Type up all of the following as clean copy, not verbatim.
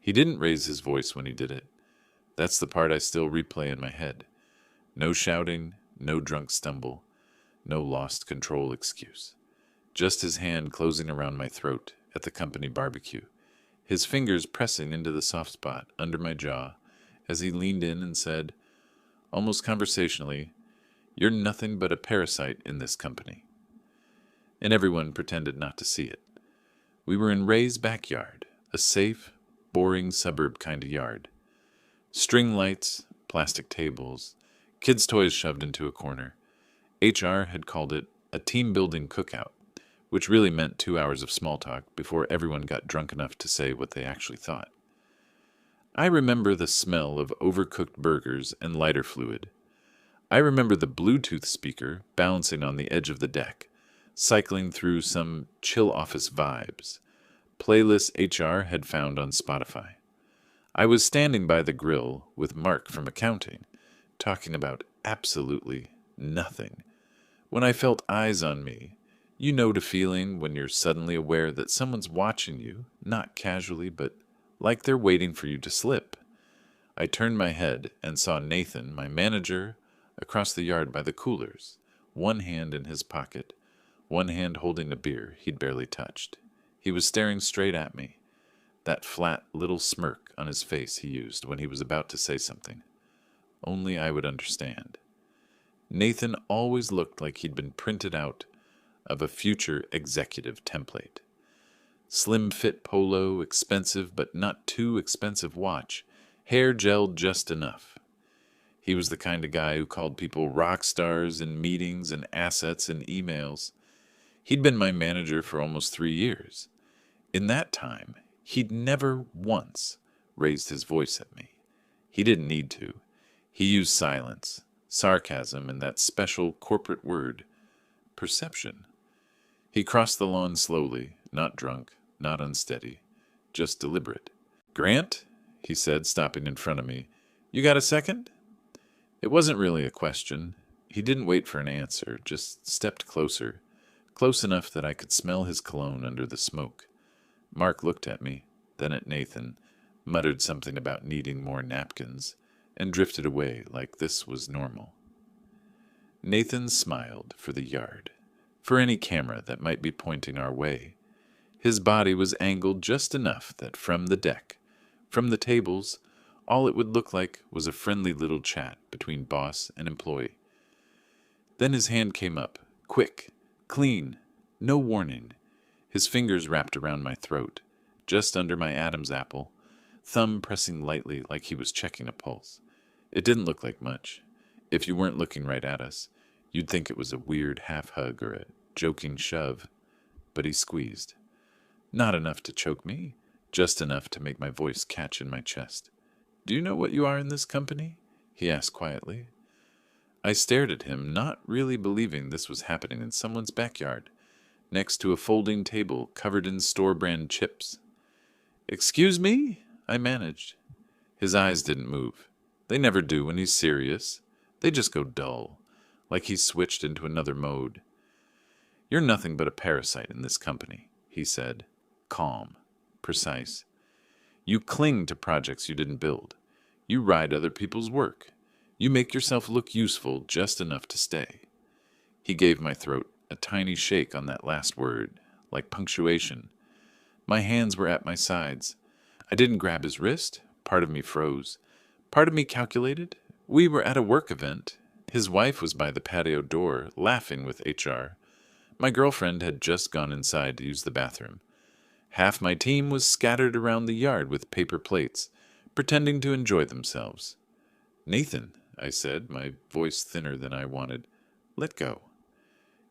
He didn't raise his voice when he did it. That's the part I still replay in my head. No shouting, no drunk stumble, no lost control excuse. Just his hand closing around my throat at the company barbecue, his fingers pressing into the soft spot under my jaw as he leaned in and said, almost conversationally, "You're nothing but a parasite in this company." And everyone pretended not to see it. We were in Ray's backyard, a safe, boring suburb kind of yard. String lights, plastic tables, kids' toys shoved into a corner. HR had called it a team-building cookout, which really meant 2 hours of small talk before everyone got drunk enough to say what they actually thought. I remember the smell of overcooked burgers and lighter fluid. I remember the Bluetooth speaker balancing on the edge of the deck, cycling through some chill office vibes, playlists HR had found on Spotify. I was standing by the grill with Mark from accounting, talking about absolutely nothing, when I felt eyes on me. You know the feeling when you're suddenly aware that someone's watching you, not casually, but like they're waiting for you to slip. I turned my head and saw Nathan, my manager, across the yard by the coolers, one hand in his pocket, one hand holding a beer he'd barely touched. He was staring straight at me, that flat little smirk on his face he used when he was about to say something. Only I would understand. Nathan always looked like he'd been printed out of a future executive template. Slim fit polo, expensive but not too expensive watch, hair gelled just enough. He was the kind of guy who called people rock stars in meetings and assets in emails. He'd been my manager for almost 3 years. In that time, he'd never once raised his voice at me. He didn't need to. He used silence, sarcasm, and that special corporate word, perception. He crossed the lawn slowly, not drunk, not unsteady, just deliberate. "Grant," he said, stopping in front of me, "you got a second?" It wasn't really a question. He didn't wait for an answer, just stepped closer, close enough that I could smell his cologne under the smoke. Mark looked at me, then at Nathan, muttered something about needing more napkins, and drifted away like this was normal. Nathan smiled for the yard, for any camera that might be pointing our way. His body was angled just enough that from the deck, from the tables, all it would look like was a friendly little chat between boss and employee. Then his hand came up, quick, clean, no warning. His fingers wrapped around my throat, just under my Adam's apple, thumb pressing lightly like he was checking a pulse. It didn't look like much. If you weren't looking right at us, you'd think it was a weird half-hug or a joking shove. But he squeezed. Not enough to choke me, just enough to make my voice catch in my chest. "Do you know what you are in this company?" he asked quietly. I stared at him, not really believing this was happening in someone's backyard, next to a folding table covered in store-brand chips. "Excuse me?" I managed. His eyes didn't move. They never do when he's serious. They just go dull, like he's switched into another mode. "You're nothing but a parasite in this company," he said, calm, precise. "You cling to projects you didn't build. You ride other people's work. You make yourself look useful just enough to stay." He gave my throat a tiny shake on that last word, like punctuation. My hands were at my sides. I didn't grab his wrist. Part of me froze. Part of me calculated. We were at a work event. His wife was by the patio door, laughing with HR. My girlfriend had just gone inside to use the bathroom. Half my team was scattered around the yard with paper plates, pretending to enjoy themselves. "Nathan," I said, my voice thinner than I wanted, "let go."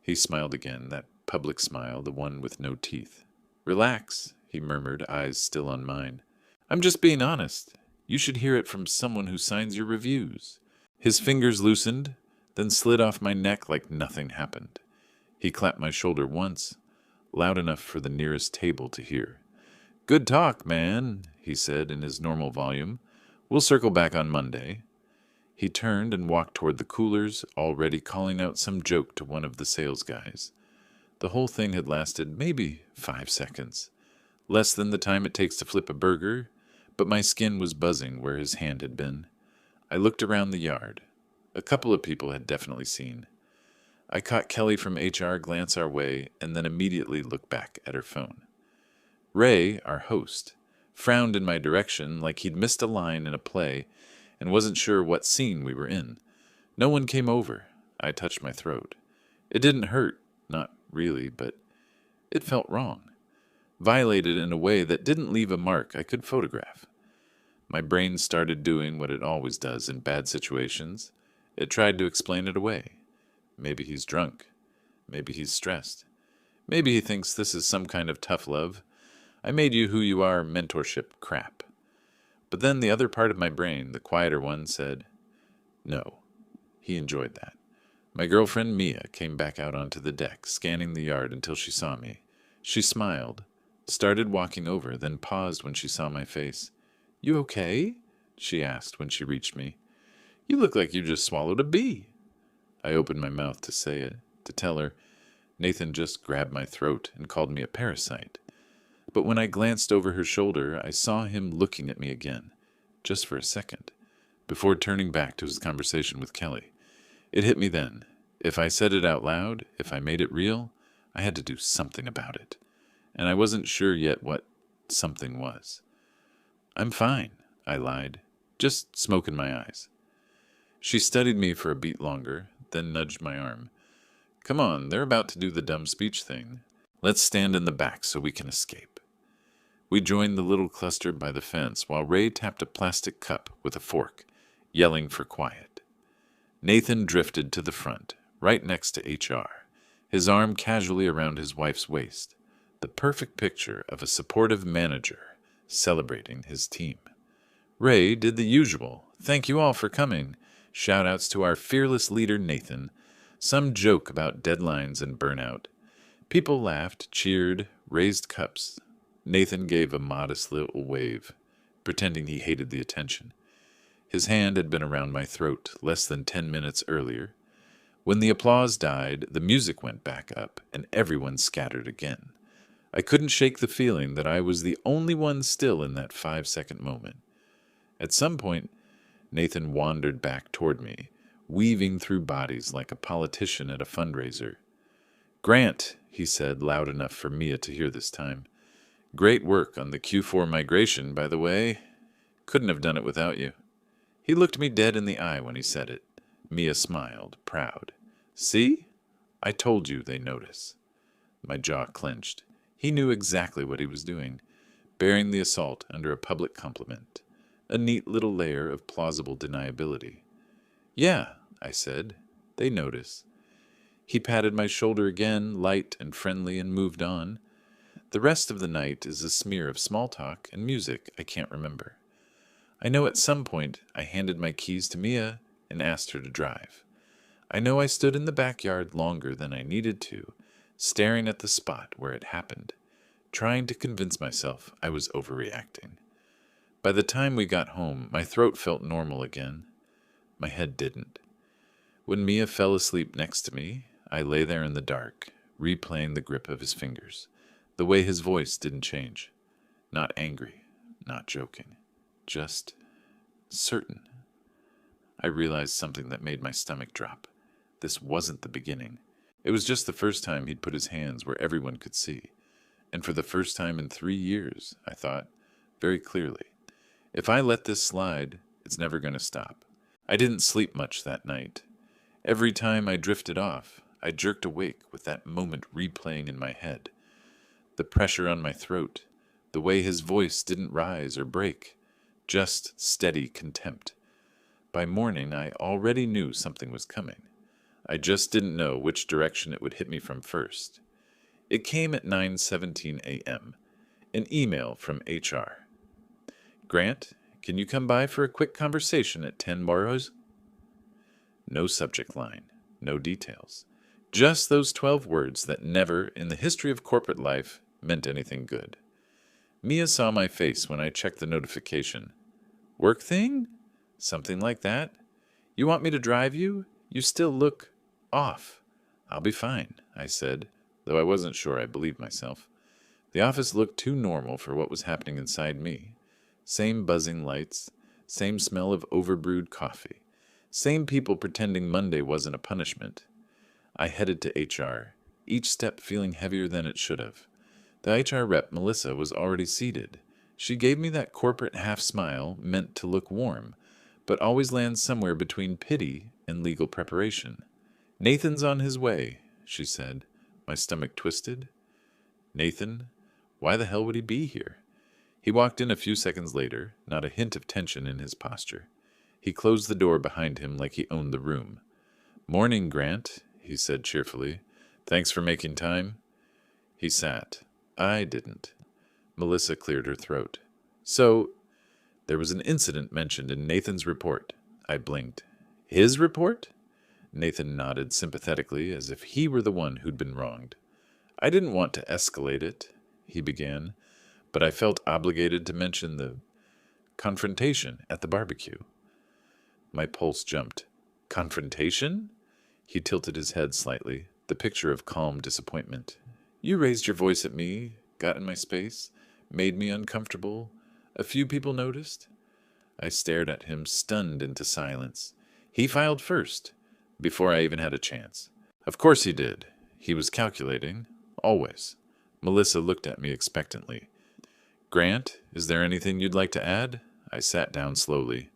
He smiled again, that public smile, the one with no teeth. "Relax," he murmured, eyes still on mine. "I'm just being honest. You should hear it from someone who signs your reviews." His fingers loosened, then slid off my neck like nothing happened. He clapped my shoulder once, loud enough for the nearest table to hear. "Good talk, man," he said in his normal volume. "We'll circle back on Monday." He turned and walked toward the coolers, already calling out some joke to one of the sales guys. The whole thing had lasted maybe 5 seconds. Less than the time it takes to flip a burger, but my skin was buzzing where his hand had been. I looked around the yard. A couple of people had definitely seen. I caught Kelly from HR glance our way and then immediately looked back at her phone. Ray, our host, frowned in my direction like he'd missed a line in a play and wasn't sure what scene we were in. No one came over. I touched my throat. It didn't hurt, not really, but it felt wrong. Violated in a way that didn't leave a mark I could photograph. My brain started doing what it always does in bad situations. It tried to explain it away. Maybe he's drunk. Maybe he's stressed. Maybe he thinks this is some kind of tough love. I made you who you are mentorship crap. But then the other part of my brain, the quieter one, said, no. He enjoyed that. My girlfriend Mia came back out onto the deck, scanning the yard until she saw me. She smiled, started walking over, then paused when she saw my face. You okay? She asked when she reached me. You look like you just swallowed a bee. I opened my mouth to say it, to tell her. Nathan just grabbed my throat and called me a parasite. But when I glanced over her shoulder, I saw him looking at me again, just for a second, before turning back to his conversation with Kelly. It hit me then. If I said it out loud, if I made it real, I had to do something about it. And I wasn't sure yet what something was. I'm fine, I lied, just smoke in my eyes. She studied me for a beat longer, then nudged my arm. Come on, they're about to do the dumb speech thing. Let's stand in the back so we can escape. We joined the little cluster by the fence while Ray tapped a plastic cup with a fork, yelling for quiet. Nathan drifted to the front, right next to HR, his arm casually around his wife's waist, the perfect picture of a supportive manager celebrating his team. Ray did the usual, thank you all for coming, shout-outs to our fearless leader Nathan, some joke about deadlines and burnout. People laughed, cheered, raised cups. Nathan gave a modest little wave, pretending he hated the attention. His hand had been around my throat less than 10 minutes earlier. When the applause died, the music went back up, and everyone scattered again. I couldn't shake the feeling that I was the only one still in that 5-second moment. At some point, Nathan wandered back toward me, weaving through bodies like a politician at a fundraiser. Grant, he said, loud enough for Mia to hear this time. Great work on the Q4 migration, by the way. Couldn't have done it without you. He looked me dead in the eye when he said it. Mia smiled, proud. See? I told you they notice. My jaw clenched. He knew exactly what he was doing, bearing the assault under a public compliment, a neat little layer of plausible deniability. Yeah, I said. They notice. He patted my shoulder again, light and friendly, and moved on. The rest of the night is a smear of small talk and music I can't remember. I know at some point I handed my keys to Mia and asked her to drive. I know I stood in the backyard longer than I needed to, staring at the spot where it happened, trying to convince myself I was overreacting. By the time we got home, my throat felt normal again. My head didn't. When Mia fell asleep next to me, I lay there in the dark, replaying the grip of his fingers, the way his voice didn't change. Not angry, not joking, just certain. I realized something that made my stomach drop. This wasn't the beginning. It was just the first time he'd put his hands where everyone could see. And for the first time in 3 years, I thought, very clearly, if I let this slide, it's never going to stop. I didn't sleep much that night. Every time I drifted off, I jerked awake with that moment replaying in my head. The pressure on my throat, the way his voice didn't rise or break, just steady contempt. By morning, I already knew something was coming. I just didn't know which direction it would hit me from first. It came at 9:17 a.m., an email from HR. Grant, can you come by for a quick conversation at 10 Burrows? No subject line, no details. Just those 12 words that never, in the history of corporate life, meant anything good. Mia saw my face when I checked the notification. Work thing? Something like that? You want me to drive you? You still look off. I'll be fine, I said, though I wasn't sure I believed myself. The office looked too normal for what was happening inside me. Same buzzing lights, same smell of overbrewed coffee, same people pretending Monday wasn't a punishment. I headed to HR, each step feeling heavier than it should have. The HR rep, Melissa, was already seated. She gave me that corporate half-smile meant to look warm, but always lands somewhere between pity and legal preparation. "Nathan's on his way," she said. My stomach twisted. Nathan? Why the hell would he be here? He walked in a few seconds later, not a hint of tension in his posture. He closed the door behind him like he owned the room. "Morning, Grant," he said cheerfully. "Thanks for making time." He sat. I didn't. Melissa cleared her throat. "So, there was an incident mentioned in Nathan's report." I blinked. "His report?" Nathan nodded sympathetically, as if he were the one who'd been wronged. "I didn't want to escalate it," he began, but I felt obligated to mention the confrontation at the barbecue. My pulse jumped. "Confrontation?" He tilted his head slightly, the picture of calm disappointment. "You raised your voice at me, got in my space, made me uncomfortable. A few people noticed." I stared at him, stunned into silence. "He filed first, before I even had a chance." "Of course he did. He was calculating. Always." Melissa looked at me expectantly. "Grant, is there anything you'd like to add?" I sat down slowly.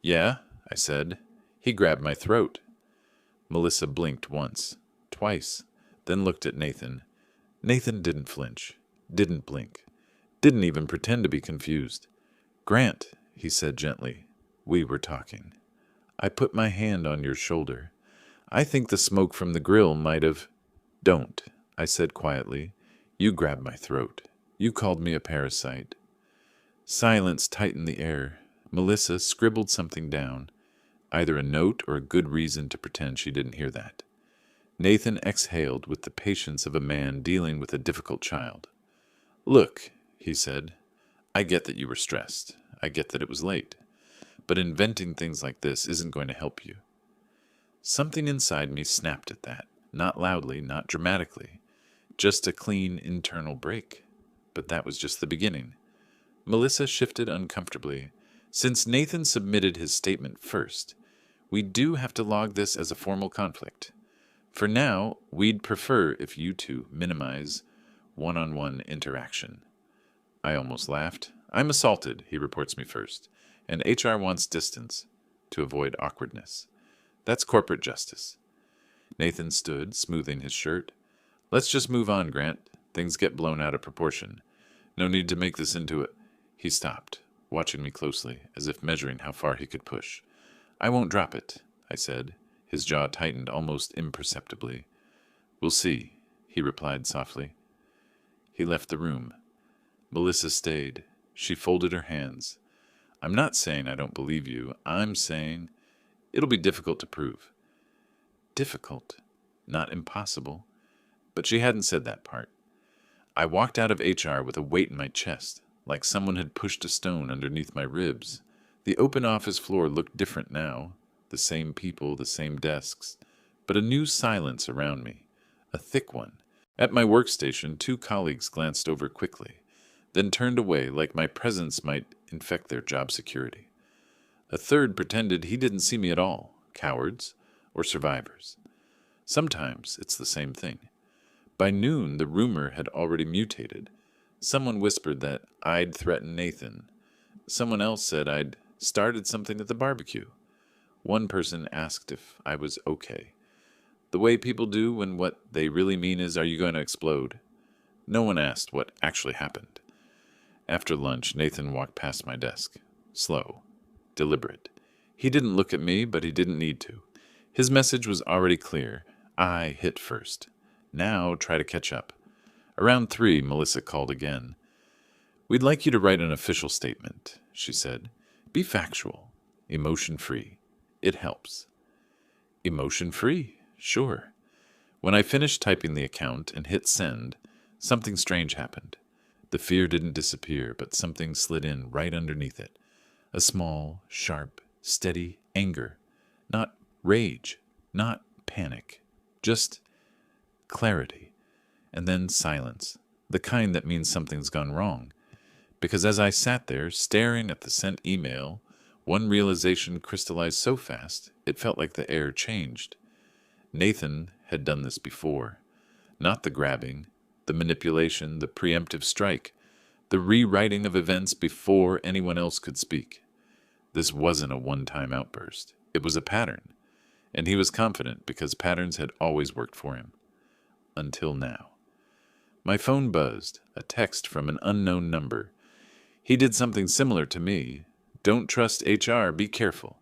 "Yeah," I said. "He grabbed my throat." Melissa blinked once, twice, then looked at Nathan. Nathan didn't flinch, didn't blink, didn't even pretend to be confused. "Grant," he said gently. We were talking. "I put my hand on your shoulder. I think the smoke from the grill might have—" "Don't," I said quietly. "You grabbed my throat. You called me a parasite." Silence tightened the air. Melissa scribbled something down, either a note or a good reason to pretend she didn't hear that. Nathan exhaled with the patience of a man dealing with a difficult child. "Look," he said, "I get that you were stressed. I get that it was late. But inventing things like this isn't going to help you." Something inside me snapped at that, not loudly, not dramatically, just a clean internal break. But that was just the beginning. Melissa shifted uncomfortably. "Since Nathan submitted his statement first, we do have to log this as a formal conflict. For now, we'd prefer if you two minimize one-on-one interaction." I almost laughed. "I'm assaulted," he reports me first, "and HR wants distance to avoid awkwardness. That's corporate justice." Nathan stood, smoothing his shirt. "Let's just move on, Grant. Things get blown out of proportion. No need to make this into a—" He stopped, watching me closely, as if measuring how far he could push. "I won't drop it," I said. His jaw tightened almost imperceptibly. "We'll see," he replied softly. He left the room. Melissa stayed. She folded her hands. "I'm not saying I don't believe you. I'm saying it'll be difficult to prove." Difficult, not impossible. But she hadn't said that part. I walked out of HR with a weight in my chest, like someone had pushed a stone underneath my ribs. The open office floor looked different now. The same people, the same desks, but a new silence around me, a thick one. At my workstation, 2 colleagues glanced over quickly, then turned away like my presence might infect their job security. A third pretended he didn't see me at all, cowards or survivors. Sometimes it's the same thing. By noon, the rumor had already mutated. Someone whispered that I'd threatened Nathan. Someone else said I'd started something at the barbecue. One person asked if I was okay. The way people do when what they really mean is, "Are you going to explode?" No one asked what actually happened. After lunch, Nathan walked past my desk. Slow. Deliberate. He didn't look at me, but he didn't need to. His message was already clear. I hit first. Now try to catch up. Around 3, Melissa called again. "We'd like you to write an official statement," she said. "Be factual. Emotion-free. It helps." Emotion-free? Sure. When I finished typing the account and hit send, something strange happened. The fear didn't disappear, but something slid in right underneath it. A small, sharp, steady anger. Not rage, not panic, just clarity. And then silence, the kind that means something's gone wrong. Because as I sat there, staring at the sent email, one realization crystallized so fast, it felt like the air changed. Nathan had done this before. Not the grabbing, the manipulation, the preemptive strike, the rewriting of events before anyone else could speak. This wasn't a one-time outburst. It was a pattern, and he was confident because patterns had always worked for him. Until now. My phone buzzed, a text from an unknown number. He did something similar to me. Don't trust HR, be careful.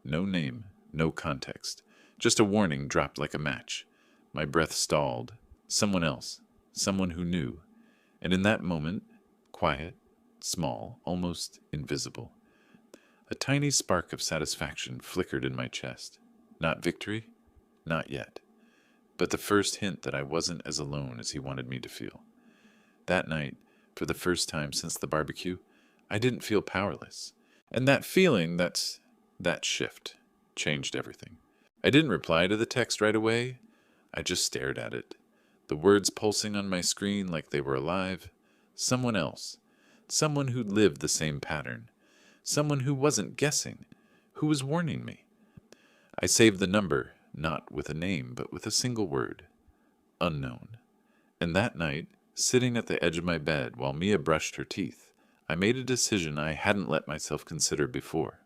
No name, no context. Just a warning dropped like a match. My breath stalled. Someone else. Someone who knew. And in that moment, quiet, small, almost invisible, a tiny spark of satisfaction flickered in my chest. Not victory, not yet, but the first hint that I wasn't as alone as he wanted me to feel. That night, for the first time since the barbecue, I didn't feel powerless. And that feeling, that shift, changed everything. I didn't reply to the text right away. I just stared at it. The words pulsing on my screen like they were alive. Someone else. Someone who'd lived the same pattern. Someone who wasn't guessing. Who was warning me. I saved the number, not with a name, but with a single word. Unknown. And that night, sitting at the edge of my bed while Mia brushed her teeth, I made a decision I hadn't let myself consider before.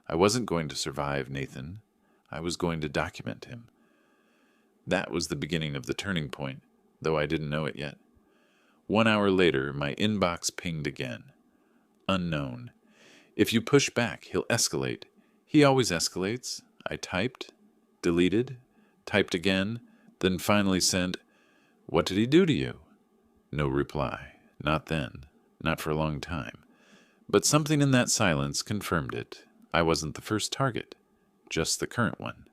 I wasn't going to survive Nathan. I was going to document him. That was the beginning of the turning point, though I didn't know it yet. 1 hour later, my inbox pinged again. Unknown. If you push back, he'll escalate. He always escalates. I typed, deleted, typed again, then finally sent, "What did he do to you?" No reply. Not then. Not for a long time. But something in that silence confirmed it. I wasn't the first target. Just the current one.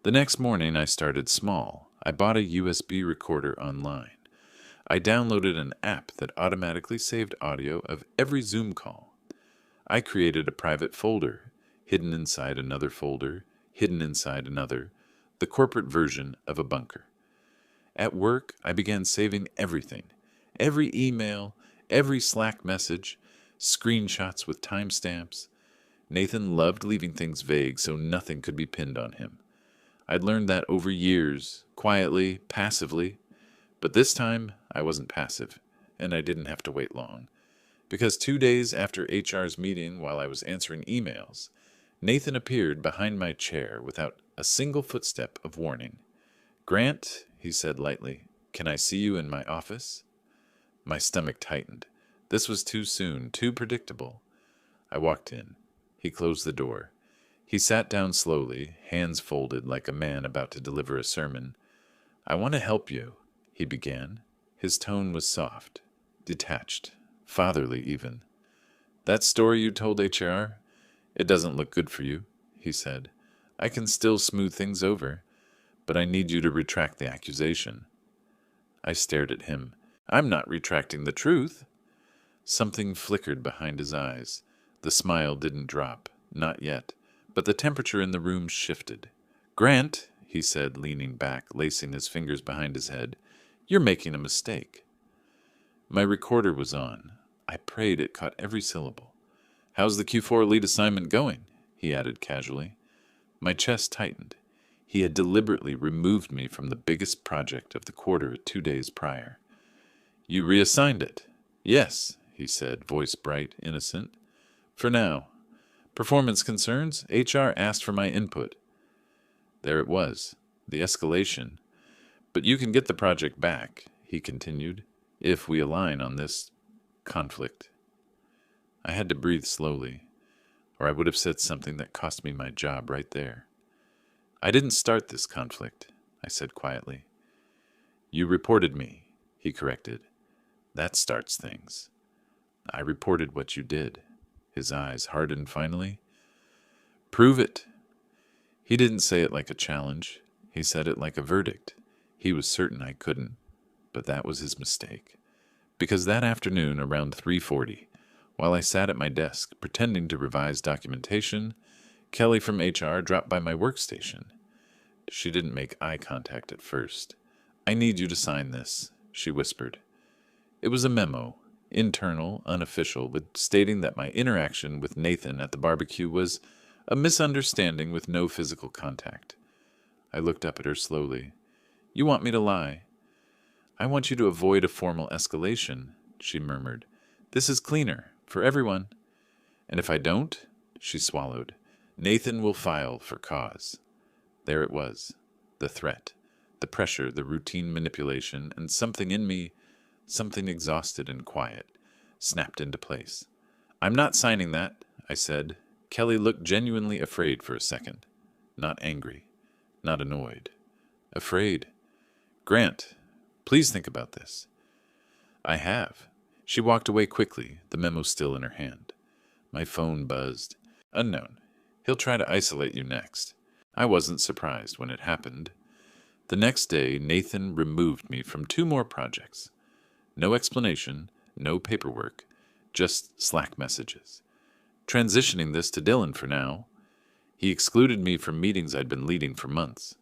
The next morning I started small. I bought a USB recorder online. I downloaded an app that automatically saved audio of every Zoom call. I created a private folder, hidden inside another folder, hidden inside another, the corporate version of a bunker. At work, I began saving everything. Every email, every Slack message, screenshots with timestamps. Nathan loved leaving things vague so nothing could be pinned on him. I'd learned that over years, quietly, passively. But this time, I wasn't passive, and I didn't have to wait long. Because 2 days after HR's meeting while I was answering emails, Nathan appeared behind my chair without a single footstep of warning. "Grant," he said lightly, "can I see you in my office?" My stomach tightened. This was too soon, too predictable. I walked in. He closed the door. He sat down slowly, hands folded like a man about to deliver a sermon. "I want to help you," he began. His tone was soft, detached, fatherly even. "That story you told HR, it doesn't look good for you," he said. "I can still smooth things over, but I need you to retract the accusation." I stared at him. "I'm not retracting the truth." Something flickered behind his eyes. The smile didn't drop, not yet, but the temperature in the room shifted. "Grant," he said, leaning back, lacing his fingers behind his head, "you're making a mistake." My recorder was on. I prayed it caught every syllable. "How's the Q4 lead assignment going?" he added casually. My chest tightened. He had deliberately removed me from the biggest project of the quarter 2 days prior. "You reassigned it?" "Yes," he said, voice bright, innocent. "For now. Performance concerns? HR asked for my input." There it was, the escalation. "But you can get the project back," he continued, "if we align on this conflict." I had to breathe slowly, or I would have said something that cost me my job right there. "I didn't start this conflict," I said quietly. "You reported me," he corrected. "That starts things." "I reported what you did." His eyes hardened finally. "Prove it." He didn't say it like a challenge. He said it like a verdict. He was certain I couldn't, but that was his mistake. Because that afternoon, around 3:40, while I sat at my desk pretending to revise documentation, Kelly from HR dropped by my workstation. She didn't make eye contact at first. "I need you to sign this," she whispered. It was a memo, internal, unofficial, but stating that my interaction with Nathan at the barbecue was a misunderstanding with no physical contact. I looked up at her slowly. You want me to lie? I want you to avoid a formal escalation, she murmured. This is cleaner, for everyone. And if I don't, she swallowed, Nathan will file for cause. There it was, the threat, the pressure, the routine manipulation, and something in me, something exhausted and quiet, snapped into place. I'm not signing that, I said. Kelly looked genuinely afraid for a second. Not angry, not annoyed. Afraid. Grant, please think about this. I have. She walked away quickly, the memo still in her hand. My phone buzzed. Unknown. He'll try to isolate you next. I wasn't surprised when it happened. The next day, Nathan removed me from 2 more projects. No explanation, no paperwork, just Slack messages. Transitioning this to Dylan for now. He excluded me from meetings I'd been leading for months.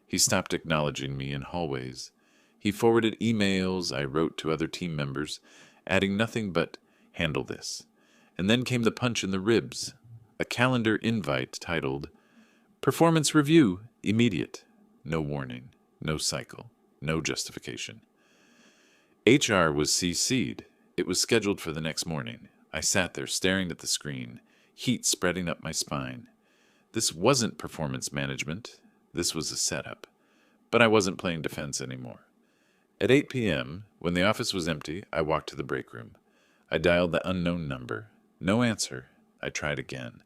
He stopped acknowledging me in hallways. He forwarded emails I wrote to other team members, adding nothing but, handle this. And then came the punch in the ribs, a calendar invite titled, Performance Review, Immediate. No warning, no cycle, no justification. HR was CC'd. It was scheduled for the next morning. I sat there staring at the screen, heat spreading up my spine. This wasn't performance management. This was a setup. But I wasn't playing defense anymore. At 8 p.m., when the office was empty, I walked to the break room. I dialed the unknown number. No answer. I tried again.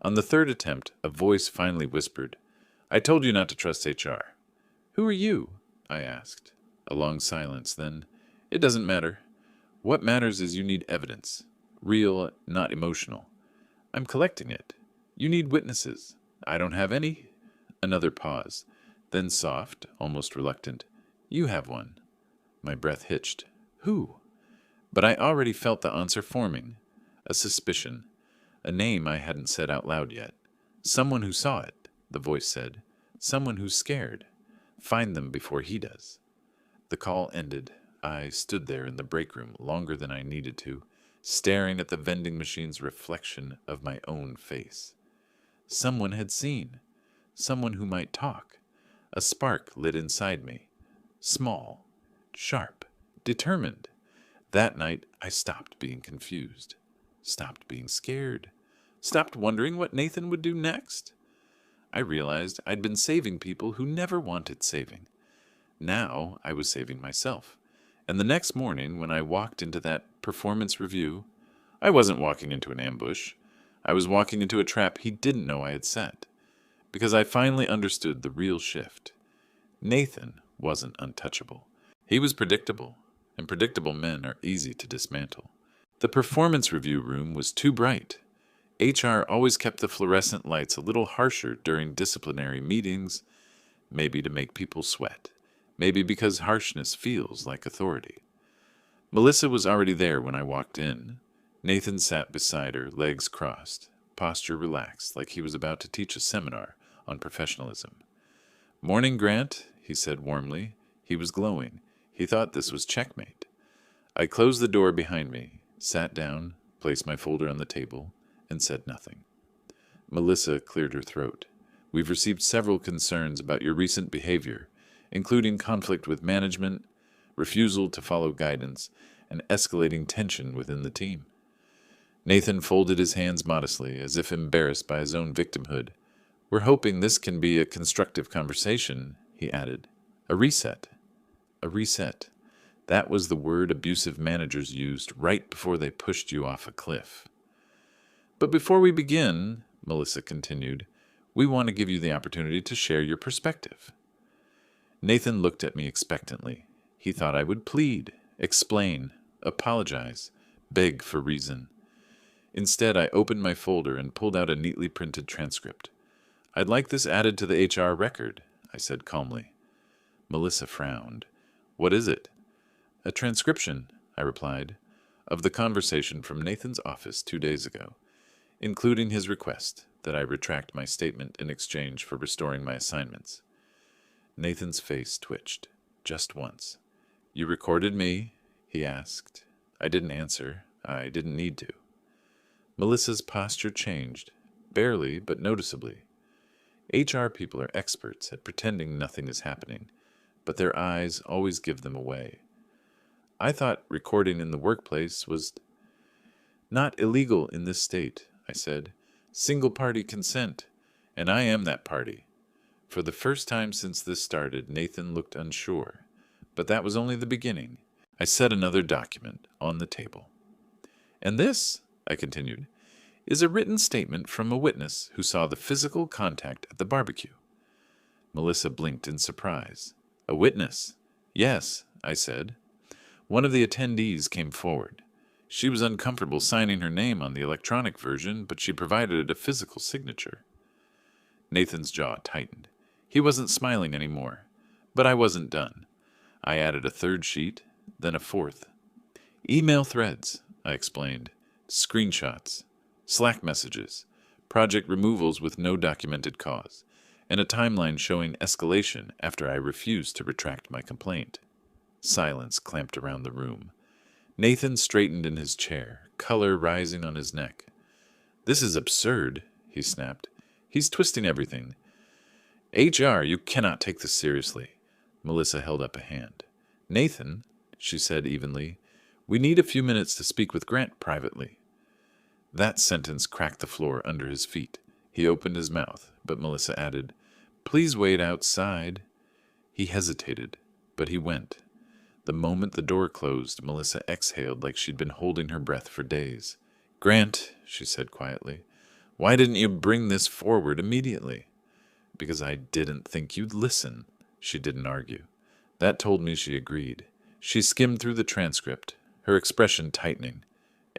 On the 3rd attempt, a voice finally whispered, I told you not to trust HR. Who are you? I asked. A long silence, then, it doesn't matter. What matters is you need evidence. Real, not emotional. I'm collecting it. You need witnesses. I don't have any. Another pause. Then soft, almost reluctant. You have one. My breath hitched. Who? But I already felt the answer forming. A suspicion. A name I hadn't said out loud yet. Someone who saw it, the voice said. Someone who's scared. Find them before he does. The call ended. I stood there in the break room longer than I needed to, staring at the vending machine's reflection of my own face. Someone had seen. Someone who might talk. A spark lit inside me. Small. Sharp. Determined. That night, I stopped being confused. Stopped being scared. Stopped wondering what Nathan would do next. I realized I'd been saving people who never wanted saving. Now I was saving myself. And the next morning, when I walked into that performance review, I wasn't walking into an ambush. I was walking into a trap he didn't know I had set. Because I finally understood the real shift. Nathan wasn't untouchable. He was predictable, and predictable men are easy to dismantle. The performance review room was too bright. HR always kept the fluorescent lights a little harsher during disciplinary meetings, maybe to make people sweat, maybe because harshness feels like authority. Melissa was already there when I walked in. Nathan sat beside her, legs crossed, posture relaxed, like he was about to teach a seminar on professionalism. Morning, Grant, he said warmly. He was glowing. He thought this was checkmate. I closed the door behind me, sat down, placed my folder on the table, and said nothing. Melissa cleared her throat. We've received several concerns about your recent behavior, including conflict with management, refusal to follow guidance, and escalating tension within the team. Nathan folded his hands modestly, as if embarrassed by his own victimhood. We're hoping this can be a constructive conversation, he added. A reset. A reset. That was the word abusive managers used right before they pushed you off a cliff. But before we begin, Melissa continued, we want to give you the opportunity to share your perspective. Nathan looked at me expectantly. He thought I would plead, explain, apologize, beg for reason. Instead, I opened my folder and pulled out a neatly printed transcript. I'd like this added to the HR record, I said calmly. Melissa frowned. What is it? A transcription, I replied, of the conversation from Nathan's office 2 days ago, including his request that I retract my statement in exchange for restoring my assignments. Nathan's face twitched, just once. You recorded me? He asked. I didn't answer. I didn't need to. Melissa's posture changed, barely but noticeably. HR people are experts at pretending nothing is happening, but their eyes always give them away. I thought recording in the workplace was not illegal in this state, I said. Single-party consent, and I am that party. For the first time since this started, Nathan looked unsure, but that was only the beginning. I set another document on the table. And this, I continued, is a written statement from a witness who saw the physical contact at the barbecue. Melissa blinked in surprise. A witness? Yes, I said. One of the attendees came forward. She was uncomfortable signing her name on the electronic version, but she provided a physical signature. Nathan's jaw tightened. He wasn't smiling anymore, but I wasn't done. I added a third sheet, then a fourth. Email threads, I explained. Screenshots, Slack messages, project removals with no documented cause, and a timeline showing escalation after I refused to retract my complaint. Silence clamped around the room. Nathan straightened in his chair, color rising on his neck. This is absurd, he snapped. He's twisting everything. HR, you cannot take this seriously. Melissa held up a hand. Nathan, she said evenly, we need a few minutes to speak with Grant privately. That sentence cracked the floor under his feet. He opened his mouth, but Melissa added, Please wait outside. He hesitated, but he went. The moment the door closed, Melissa exhaled like she'd been holding her breath for days. Grant, she said quietly, why didn't you bring this forward immediately? Because I didn't think you'd listen. She didn't argue. That told me she agreed. She skimmed through the transcript, her expression tightening.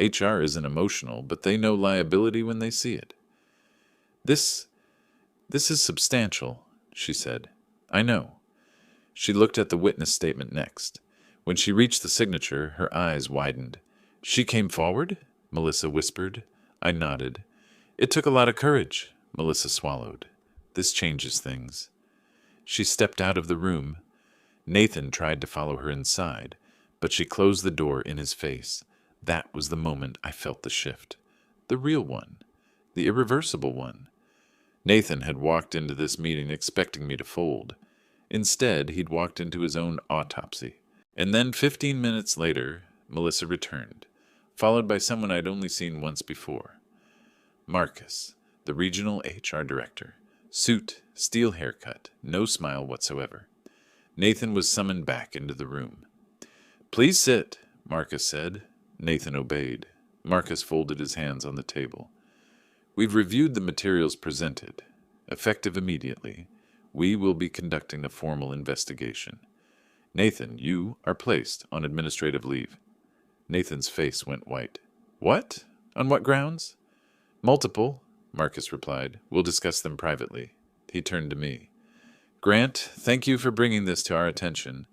HR isn't emotional, but they know liability when they see it. This is substantial, she said. I know. She looked at the witness statement next. When she reached the signature, her eyes widened. She came forward? Melissa whispered. I nodded. It took a lot of courage, Melissa swallowed. This changes things. She stepped out of the room. Nathan tried to follow her inside, but she closed the door in his face. That was the moment I felt the shift. The real one. The irreversible one. Nathan had walked into this meeting expecting me to fold. Instead, he'd walked into his own autopsy. And then 15 minutes later, Melissa returned, followed by someone I'd only seen once before. Marcus, the regional HR director. Suit, steel haircut, no smile whatsoever. Nathan was summoned back into the room. Please sit, Marcus said. Nathan obeyed. Marcus folded his hands on the table. We've reviewed the materials presented. Effective immediately, we will be conducting a formal investigation. Nathan, you are placed on administrative leave. Nathan's face went white. What? On what grounds? Multiple, Marcus replied. We'll discuss them privately. He turned to me. Grant, thank you for bringing this to our attention.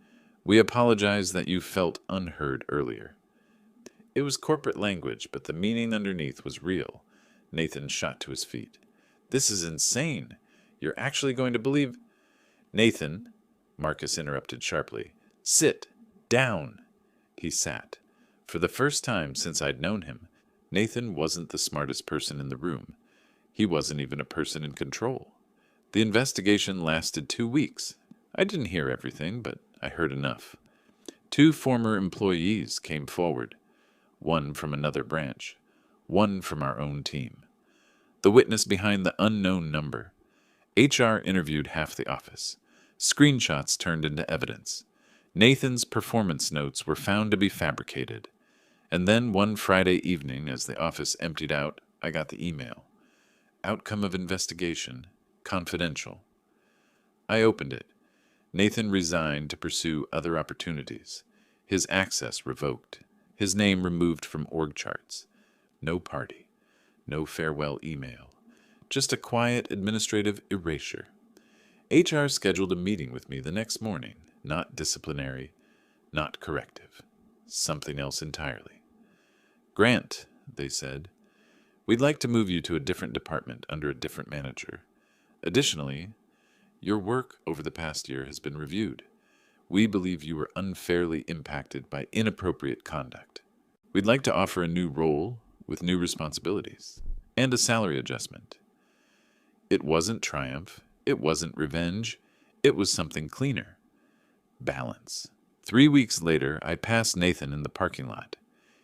We apologize that you felt unheard earlier. It was corporate language, but the meaning underneath was real. Nathan shot to his feet. This is insane. You're actually going to believe... Nathan, Marcus interrupted sharply. Sit down. He sat. For the first time since I'd known him, Nathan wasn't the smartest person in the room. He wasn't even a person in control. The investigation lasted 2 weeks. I didn't hear everything, but I heard enough. 2 former employees came forward. One from another branch. One from our own team. The witness behind the unknown number. HR interviewed half the office. Screenshots turned into evidence. Nathan's performance notes were found to be fabricated. And then one Friday evening, as the office emptied out, I got the email. Outcome of investigation. Confidential. I opened it. Nathan resigned to pursue other opportunities. His access revoked. His name removed from org charts. No party. No farewell email. Just a quiet administrative erasure. HR scheduled a meeting with me the next morning. Not disciplinary, not corrective. Something else entirely. Grant, they said, we'd like to move you to a different department under a different manager. Additionally, your work over the past year has been reviewed. We believe you were unfairly impacted by inappropriate conduct. We'd like to offer a new role with new responsibilities and a salary adjustment. It wasn't triumph. It wasn't revenge. It was something cleaner. Balance. 3 weeks later, I passed Nathan in the parking lot.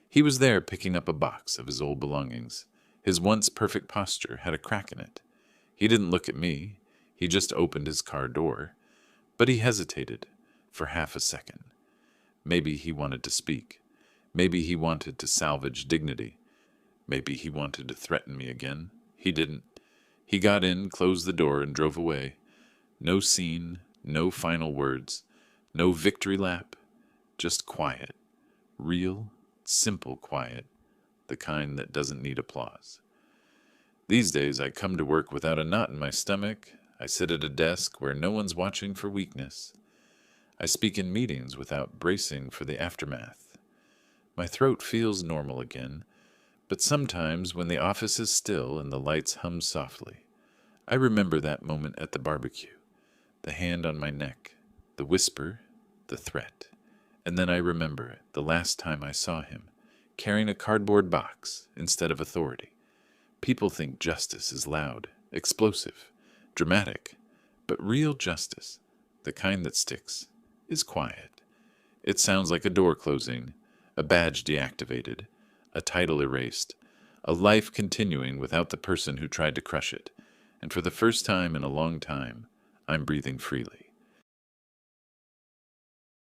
He was there picking up a box of his old belongings. His once perfect posture had a crack in it. He didn't look at me. He just opened his car door. But he hesitated for half a second. Maybe he wanted to speak. Maybe he wanted to salvage dignity. Maybe he wanted to threaten me again. He didn't. He got in, closed the door, and drove away. No scene, no final words, no victory lap, just quiet. Real, simple quiet, the kind that doesn't need applause. These days I come to work without a knot in my stomach. I sit at a desk where no one's watching for weakness. I speak in meetings without bracing for the aftermath. My throat feels normal again, but sometimes when the office is still and the lights hum softly, I remember that moment at the barbecue, the hand on my neck, the whisper, the threat, and then I remember the last time I saw him, carrying a cardboard box instead of authority. People think justice is loud, explosive, dramatic, but real justice, the kind that sticks, is quiet. It sounds like a door closing, a badge deactivated, a title erased, a life continuing without the person who tried to crush it, and for the first time in a long time, I'm breathing freely.